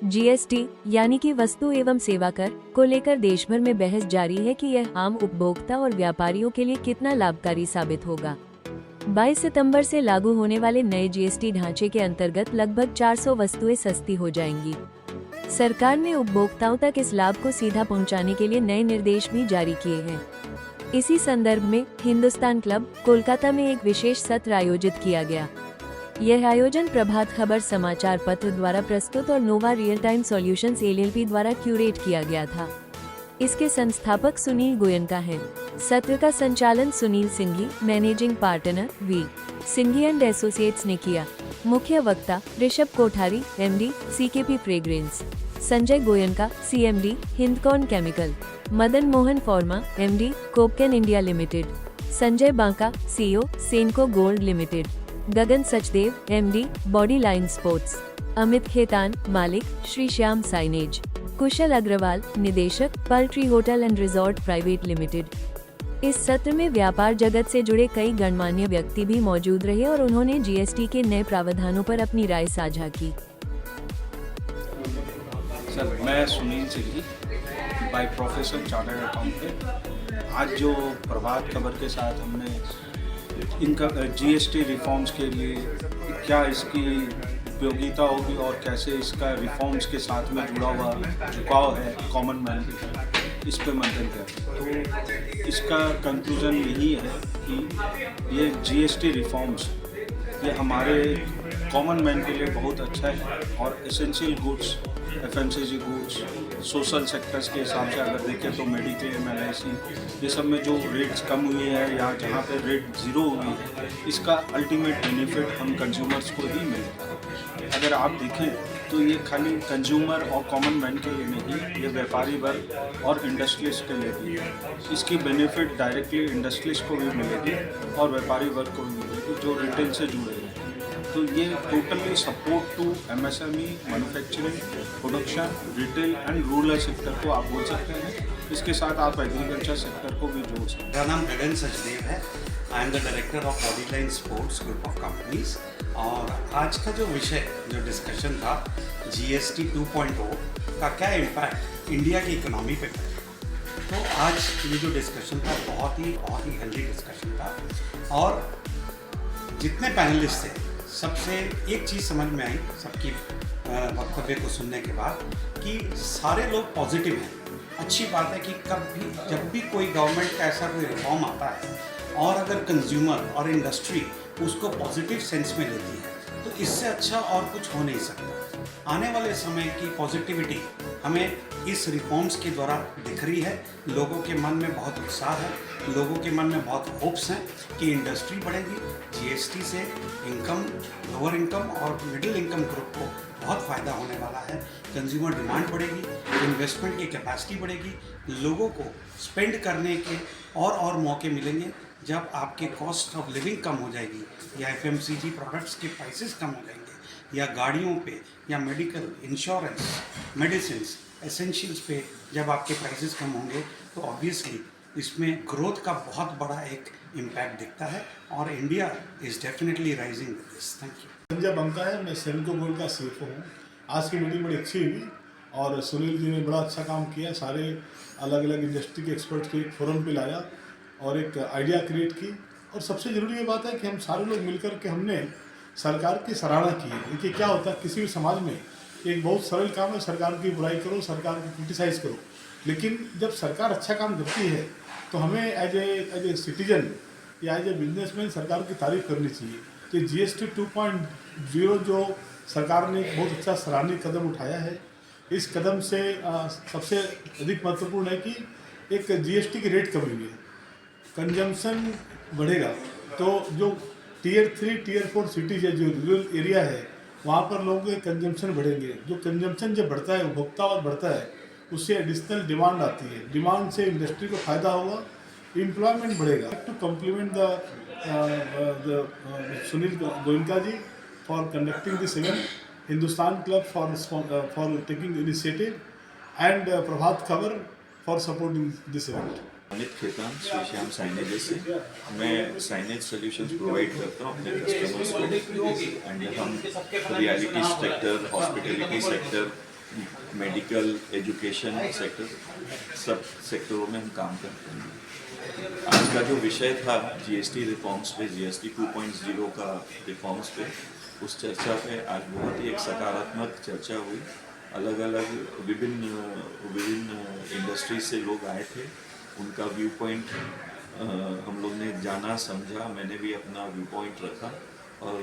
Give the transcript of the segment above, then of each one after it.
GST यानी कि वस्तु एवं सेवा कर को लेकर देश भर में बहस जारी है कि यह आम उपभोक्ता और व्यापारियों के लिए कितना लाभकारी साबित होगा। 22 सितंबर से लागू होने वाले नए जीएसटी ढांचे के अंतर्गत लगभग 400 वस्तुएं सस्ती हो जाएंगी। सरकार ने उपभोक्ताओं तक इस लाभ को सीधा पहुंचाने के लिए नए निर्देश भी जारी किए हैं। इसी संदर्भ में हिंदुस्तान क्लब कोलकाता में एक विशेष सत्र आयोजित किया गया। यह आयोजन प्रभात खबर समाचार पत्र द्वारा प्रस्तुत और नोवा रियल टाइम सॉल्यूशंस एलएलपी द्वारा क्यूरेट किया गया था। इसके संस्थापक सुनील गोयनका हैं। सत्र का संचालन Sunil Singhi, managing partner V Singhi and associates ने किया। मुख्य वक्ता Rishabh Kothari, MD CKP fragrance, Sanjay Goenka, CMD Hindcon chemical, Madan Mohan pharma, MD कोपकेन India limited, Sanjay Banka, CEO Senco gold limited, Gagan Sachdev, MD body line sports, Amit Khetan, मालिक श्री श्याम साइनेज, कुशल अग्रवाल, निदेशक पल्ट्री hotel and resort private limited. इस सत्र में व्यापार जगत से जुड़े कई गणमान्य व्यक्ति भी मौजूद रहे और उन्होंने जीएसटी के नए प्रावधानों पर अपनी राय साझा की। सर, मैं सुनील सिंघी, बाय प्रोफेशन चार्टर्ड अकाउंटेंट। आज जो प्रभात खबर के साथ हमने इनका जीएसटी रिफॉर्म्स के लिए क्या इसकी उपयोगिता होगी और कैसे इसका रिफॉर्म्स के साथ में जुड़ा हुआ झुकाव है कॉमन मैन का, इस पे मंथन किया। तो इसका कंक्लूजन यही है कि ये जीएसटी रिफॉर्म्स ये हमारे कॉमन मैन के लिए बहुत अच्छा है और essential goods, FMCG goods, social sectors के हिसाब से अगर देखें तो मेडिक्लेम, एलआईसी, ये सब में जो रेट्स कम हुई है या जहाँ पे रेट ज़ीरो हुई है, इसका अल्टीमेट बेनिफिट हम कंज्यूमर्स को ही मिलेगा। अगर आप देखें तो ये खाली कंज्यूमर और कॉमन मैन के लिए नहीं, ये व्यापारी वर्ग और इंडस्ट्रियलिस्ट के लिए भी है। इसकी बेनिफिट डायरेक्टली इंडस्ट्रियलिस्ट को भी मिलेगी और व्यापारी वर्ग को भी मिलेगी जो रिटेल से जुड़े हैं। तो ये totally support to MSME, manufacturing, production, retail and rural sector को आप बोल सकते हैं। इसके साथ आप एग्रीकल्चर सेक्टर को भी जोड़ सकते हैं। मेरा नाम गगन सचदेव है। I am the director of body line sports group of companies. और आज का जो विषय, जो डिस्कशन था जीएसटी 2.0 का क्या इम्पैक्ट इंडिया की इकोनॉमी पे पड़ेगा, तो आज ये जो डिस्कशन था बहुत ही हेल्दी डिस्कशन था। और जितने पैनलिस्ट थे सबसे एक चीज़ समझ में आई सबकी वक्तव्य को सुनने के बाद कि सारे लोग पॉजिटिव हैं। अच्छी बात है कि जब भी कोई गवर्नमेंट का ऐसा कोई रिफॉर्म आता है और अगर कंज्यूमर और इंडस्ट्री उसको पॉजिटिव सेंस में लेती है तो इससे अच्छा और कुछ हो नहीं सकता। आने वाले समय की पॉजिटिविटी हमें इस रिफॉर्म्स के द्वारा दिख रही है। लोगों के मन में बहुत उत्साह है, लोगों के मन में बहुत होप्स हैं कि इंडस्ट्री बढ़ेगी। जीएसटी से इनकम, लोअर इनकम और मिडिल इनकम ग्रुप को बहुत फ़ायदा होने वाला है। कंज्यूमर डिमांड बढ़ेगी, इन्वेस्टमेंट की कैपेसिटी बढ़ेगी, लोगों को स्पेंड करने के और मौके मिलेंगे। जब आपके कॉस्ट ऑफ लिविंग कम हो जाएगी या एफएमसीजी प्रोडक्ट्स के प्राइसेस कम हो जाएंगे या गाड़ियों पे या मेडिकल, इंश्योरेंस, मेडिसिन्स, एसेंशियल्स पे जब आपके प्राइसेस कम होंगे तो ऑब्वियसली इसमें ग्रोथ का बहुत बड़ा एक इम्पैक्ट दिखता है और India is definitely rising with this. Thank you. Sanjay Banka है, मैं सेनको गोल्ड का सीईओ हूँ। आज की मीटिंग बड़ी अच्छी हुई और सुनील जी ने बड़ा अच्छा काम किया। सारे अलग अलग इंडस्ट्री के एक्सपर्ट्स को एक फोरम पे लाया और एक आइडिया क्रिएट की। और सबसे ज़रूरी ये बात है कि हम सारे लोग मिलकर के हमने सरकार की सराहना की है। देखिए क्या होता है, किसी भी समाज में एक बहुत सरल काम है, सरकार की बुराई करो, सरकार की क्रिटिसाइज़ करो। लेकिन जब सरकार अच्छा काम करती है तो हमें एज ए सिटीजन या एज ए बिजनेसमैन सरकार की तारीफ करनी चाहिए। तो जीएसटी 2.0 जो सरकार ने एक बहुत अच्छा सराहनीय कदम उठाया है, इस कदम से सबसे अधिक महत्वपूर्ण है कि एक जीएसटी की रेट कम हुई है, कंजम्पशन बढ़ेगा। तो जो टियर 3, टियर 4 सिटीज है, जो रूरल एरिया है, वहाँ पर लोगों के कंजम्पशन बढ़ेंगे। जो कंजम्पशन जब बढ़ता है, उपभोक्ता बढ़ता है, उससे एडिशनल डिमांड आती है। डिमांड से इंडस्ट्री को फायदा होगा, एम्प्लॉयमेंट बढ़ेगा। To compliment the Sunil Goenka ji for conducting this event, Hindustan club for taking initiative and Prabhat Khabar for supporting this event. Amit Khetan, Shri Shyam signage से मैं साइनेज सॉल्यूशंस प्रोवाइड करता हूँ अपने कस्टमर्स को। एंड हम reality sector, hospitality sector, medical, education sector, सब सेक्टरों में हम काम करते हैं। आज का जो विषय था जीएसटी रिफॉर्म्स पे, जीएसटी 2.0 का रिफॉर्म्स पे, उस चर्चा पे आज बहुत ही एक सकारात्मक चर्चा हुई। अलग अलग विभिन्न इंडस्ट्री से लोग आए थे, उनका व्यू पॉइंट हम लोग ने जाना समझा। मैंने भी अपना व्यू पॉइंट रखा और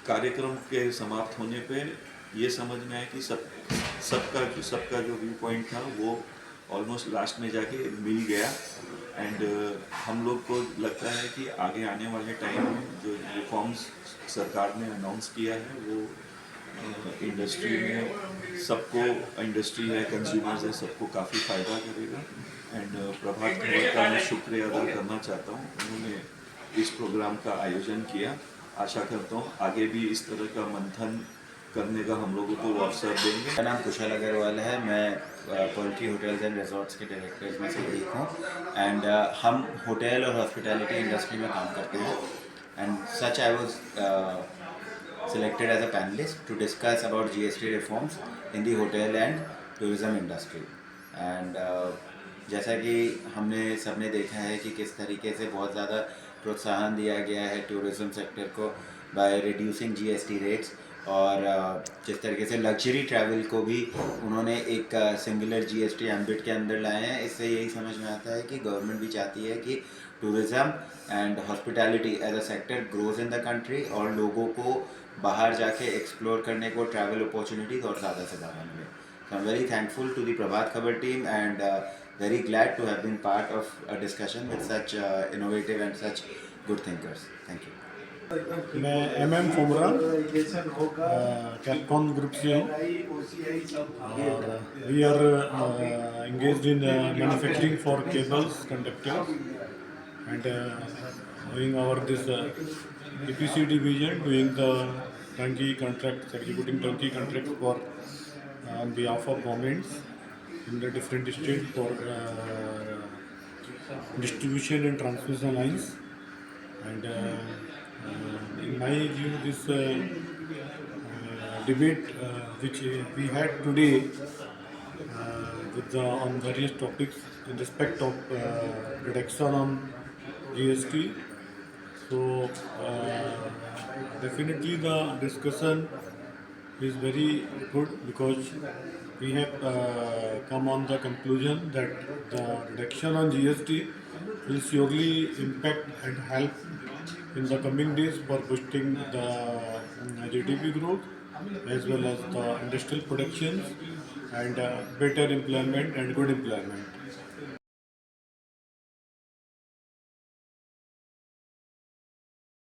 कार्यक्रम के समाप्त होने पे ये समझ में आया कि सबका जो व्यू पॉइंट था वो ऑलमोस्ट लास्ट में जाके मिल गया। एंड हम लोग को लगता है कि आगे आने वाले टाइम में जो रिफॉर्म्स सरकार ने अनाउंस किया है वो इंडस्ट्री में सबको, इंडस्ट्री है, कंज्यूमर्स है, सबको काफ़ी फ़ायदा करेगा। एंड प्रभात खबर का मैं शुक्रिया अदा करना चाहता हूँ, उन्होंने इस प्रोग्राम का आयोजन किया। आशा करता हूँ आगे भी इस तरह का मंथन करने का हम लोगों को अवसर देंगे। मेरा नाम कुशल अग्रवाल है, मैं पोल्ट्री होटल्स एंड रिजॉर्ट्स के डायरेक्टर्स में से एक हूँ। एंड हम होटल और हॉस्पिटैलिटी इंडस्ट्री में काम करते हैं। And such I was selected as a panelist to discuss about GST reforms in the hotel and tourism industry. And जैसा कि हमने सबने देखा है कि किस तरीके से बहुत ज़्यादा प्रोत्साहन दिया गया है टूरिज़म सेक्टर को बाय रिड्यूसिंग GST रेट्स, और जिस तरीके से लग्जरी ट्रैवल को भी उन्होंने एक सिंगुलर GST एम्बिट के अंदर लाए हैं। इससे यही समझ में आता है कि गवर्नमेंट भी चाहती है कि tourism and hospitality as a sector grows in the country और लोगों को बाहर जाके एक्सप्लोर करने को ट्रैवल अपॉर्चुनिटीज़ और ज़्यादा से ज़्यादा मिले। So I am very thankful to the Prabhat Khabar team and very glad to have been part of a discussion with such innovative and such good thinkers. Thank you. मैं MM फुमरा Capcon group से हूँ और we are engaged in manufacturing for cables, conductors and doing our this EPC division, doing the turnkey contracts, executing turnkey contracts for on behalf of governments in the different states for distribution and transmission lines. And in my view, this debate which we had today on various topics in respect of reduction on GST, so definitely the discussion is very good because we have come on the conclusion that the reduction on GST will surely impact and help in the coming days for boosting the GDP growth as well as the industrial productions and better employment and good employment.